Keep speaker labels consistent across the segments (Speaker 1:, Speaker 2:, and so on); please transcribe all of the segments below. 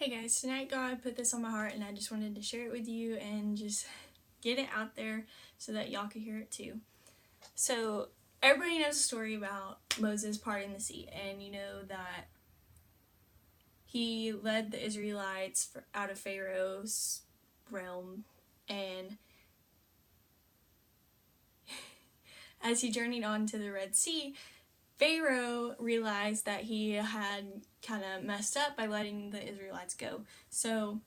Speaker 1: Hey guys, tonight God put this on my heart and I just wanted to share it with you and just get it out there so that y'all could hear it too. So, everybody knows the story about Moses parting the sea, and you know that he led the Israelites out of Pharaoh's realm, and as he journeyed on to the Red Sea, Pharaoh realized that he had kind of messed up by letting the Israelites go. So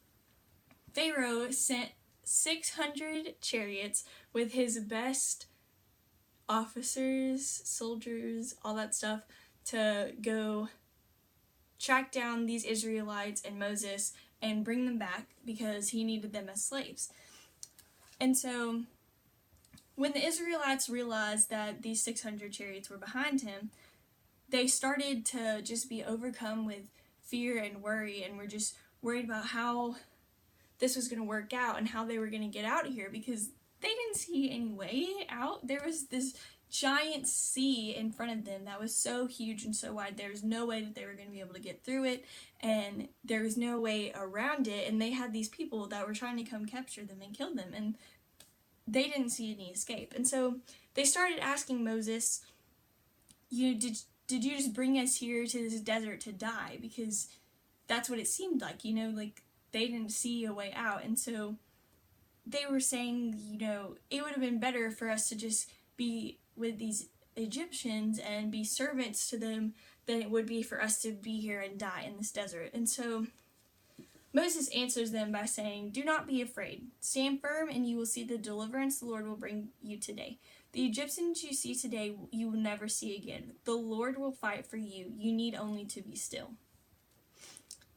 Speaker 1: Pharaoh sent 600 chariots with his best officers, soldiers, all that stuff to go track down these Israelites and Moses and bring them back because he needed them as slaves. And so when the Israelites realized that these 600 chariots were behind him, they started to just be overcome with fear and worry, and were just worried about how this was going to work out and how they were going to get out of here because they didn't see any way out. There was this giant sea in front of them that was so huge and so wide. There was no way that they were going to be able to get through it, and there was no way around it, and they had these people that were trying to come capture them and kill them, and they didn't see any escape. And so they started asking Moses, did you just bring us here to this desert to die? Because that's what it seemed like, like they didn't see a way out. And so they were saying, it would have been better for us to just be with these Egyptians and be servants to them than it would be for us to be here and die in this desert. And so Moses answers them by saying, "Do not be afraid. Stand firm and you will see the deliverance the Lord will bring you today. The Egyptians you see today you will never see again. The Lord will fight for you. You need only to be still."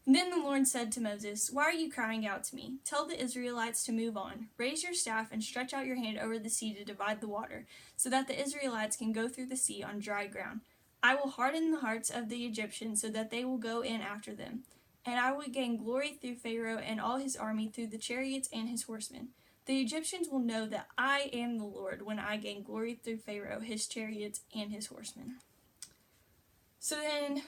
Speaker 1: Then the Lord said to Moses, "Why are you crying out to me? Tell the Israelites to move on. Raise your staff and stretch out your hand over the sea to divide the water, so that the Israelites can go through the sea on dry ground. I will harden the hearts of the Egyptians so that they will go in after them. And I will gain glory through Pharaoh and all his army, through the chariots and his horsemen. The Egyptians will know that I am the Lord when I gain glory through Pharaoh, his chariots, and his horsemen." So then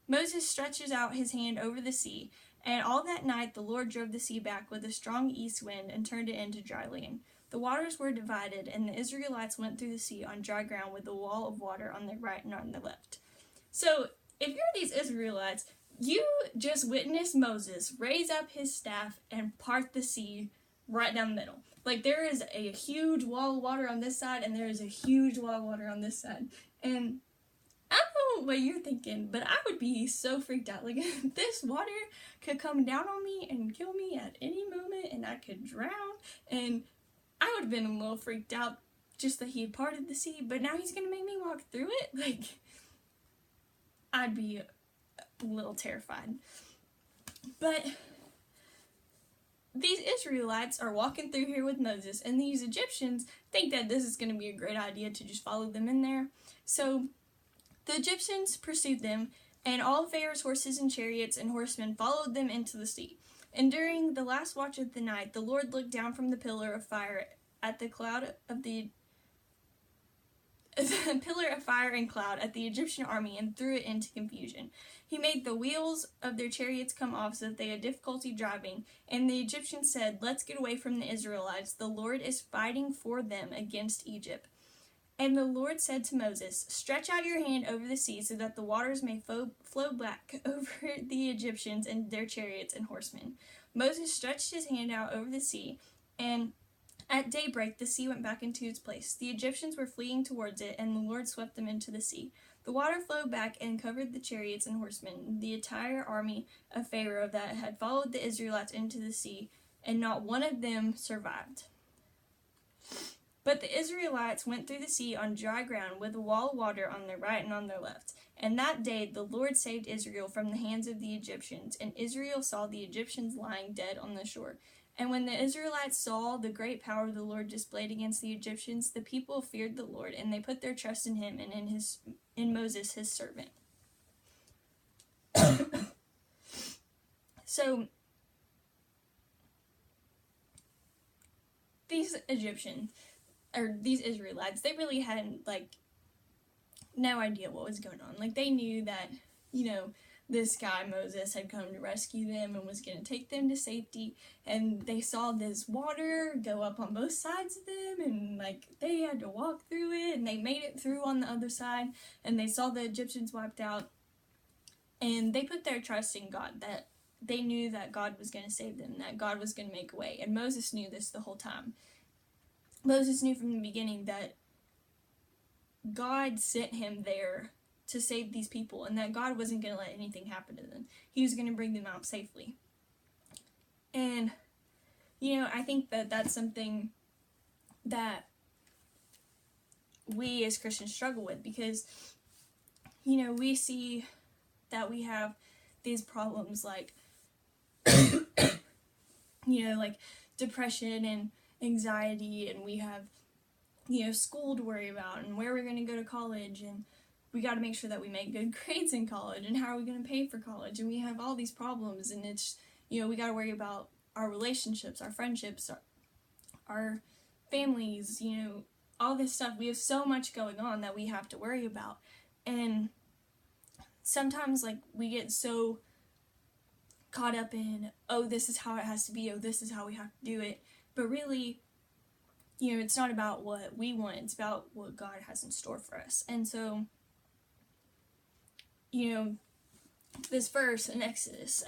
Speaker 1: Moses stretches out his hand over the sea, and all that night the Lord drove the sea back with a strong east wind and turned it into dry land. The waters were divided, and the Israelites went through the sea on dry ground with a wall of water on their right and on their left. So if you're these Israelites, you just witnessed Moses raise up his staff and part the sea right down the middle. Like, there is a huge wall of water on this side, and there is a huge wall of water on this side. And I don't know what you're thinking, but I would be so freaked out. Like, this water could come down on me and kill me at any moment, and I could drown. And I would have been a little freaked out just that he had parted the sea, but now he's going to make me walk through it? Like, I'd be a little terrified. But these Israelites are walking through here with Moses, and these Egyptians think that this is going to be a great idea to just follow them in there. So the Egyptians pursued them, and all Pharaoh's horses and chariots and horsemen followed them into the sea. And during the last watch of the night, the Lord looked down from the pillar of fire at the cloud of the pillar of fire and cloud at the Egyptian army and threw it into confusion. He made the wheels of their chariots come off so that they had difficulty driving, and the Egyptians said, "Let's get away from the Israelites. The Lord is fighting for them against Egypt." And the Lord said to Moses, "Stretch out your hand over the sea so that the waters may flow back over the Egyptians and their chariots and horsemen." Moses stretched his hand out over the sea, and at daybreak, the sea went back into its place. The Egyptians were fleeing towards it, and the Lord swept them into the sea. The water flowed back and covered the chariots and horsemen, the entire army of Pharaoh that had followed the Israelites into the sea, and not one of them survived. But the Israelites went through the sea on dry ground with a wall of water on their right and on their left. And that day the Lord saved Israel from the hands of the Egyptians, and Israel saw the Egyptians lying dead on the shore. And when the Israelites saw the great power the Lord displayed against the Egyptians, the people feared the Lord, and they put their trust in him and in Moses his servant. So these Israelites, they really had no idea what was going on. Like, they knew that, this guy Moses had come to rescue them and was going to take them to safety, and they saw this water go up on both sides of them, and like they had to walk through it, and they made it through on the other side, and they saw the Egyptians wiped out, and they put their trust in God, that they knew that God was going to save them, that God was going to make a way. And Moses knew this the whole time. Moses knew from the beginning that God sent him there to save these people, and that God wasn't going to let anything happen to them. He was going to bring them out safely. And, I think that that's something that we as Christians struggle with, because, we see that we have these problems like, like depression and anxiety, and we have, school to worry about, and where we're going to go to college, and we got to make sure that we make good grades in college, and how are we going to pay for college, and we have all these problems, and it's, we got to worry about our relationships, our friendships, our families, all this stuff. We have so much going on that we have to worry about, and sometimes, like, we get so caught up in, oh, this is how it has to be, oh, this is how we have to do it, but really, it's not about what we want, it's about what God has in store for us. And so, this verse in Exodus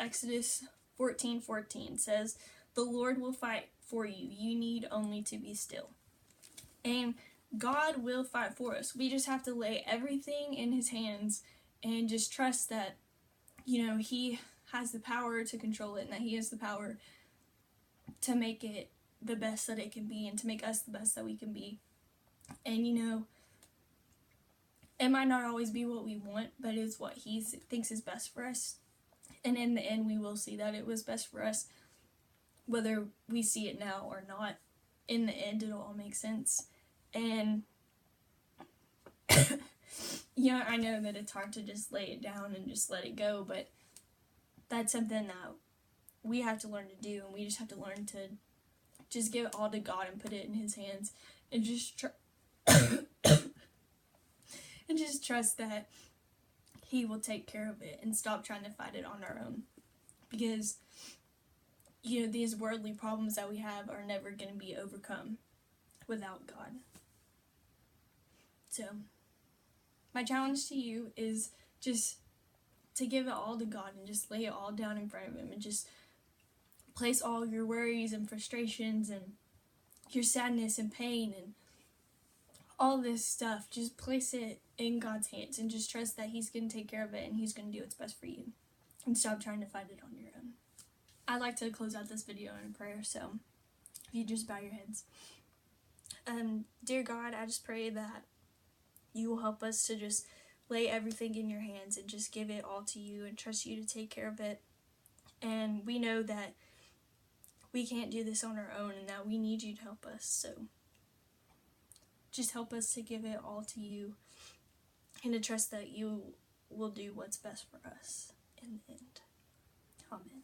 Speaker 1: 14:14 says, "The Lord will fight for you. You need only to be still." And God will fight for us. We just have to lay everything in His hands and just trust that, He has the power to control it, and that He has the power to make it the best that it can be, and to make us the best that we can be. And, it might not always be what we want, but it's what He thinks is best for us. And in the end, we will see that it was best for us, whether we see it now or not. In the end, it'll all make sense. And, I know that it's hard to just lay it down and just let it go, but that's something that we have to learn to do, and we just have to learn to just give it all to God and put it in His hands, and just and just trust that He will take care of it, and stop trying to fight it on our own. Because, these worldly problems that we have are never going to be overcome without God. So, my challenge to you is just to give it all to God, and just lay it all down in front of Him, and just place all your worries and frustrations and your sadness and pain and all this stuff, just place it in God's hands, and just trust that He's going to take care of it, and He's going to do what's best for you, and stop trying to fight it on your own. I'd like to close out this video in a prayer, so if you just bow your heads. Dear God, I just pray that You will help us to just lay everything in Your hands, and just give it all to You, and trust You to take care of it. And we know that we can't do this on our own, and that we need You to help us. So just help us to give it all to You, and to trust that You will do what's best for us in the end. Amen.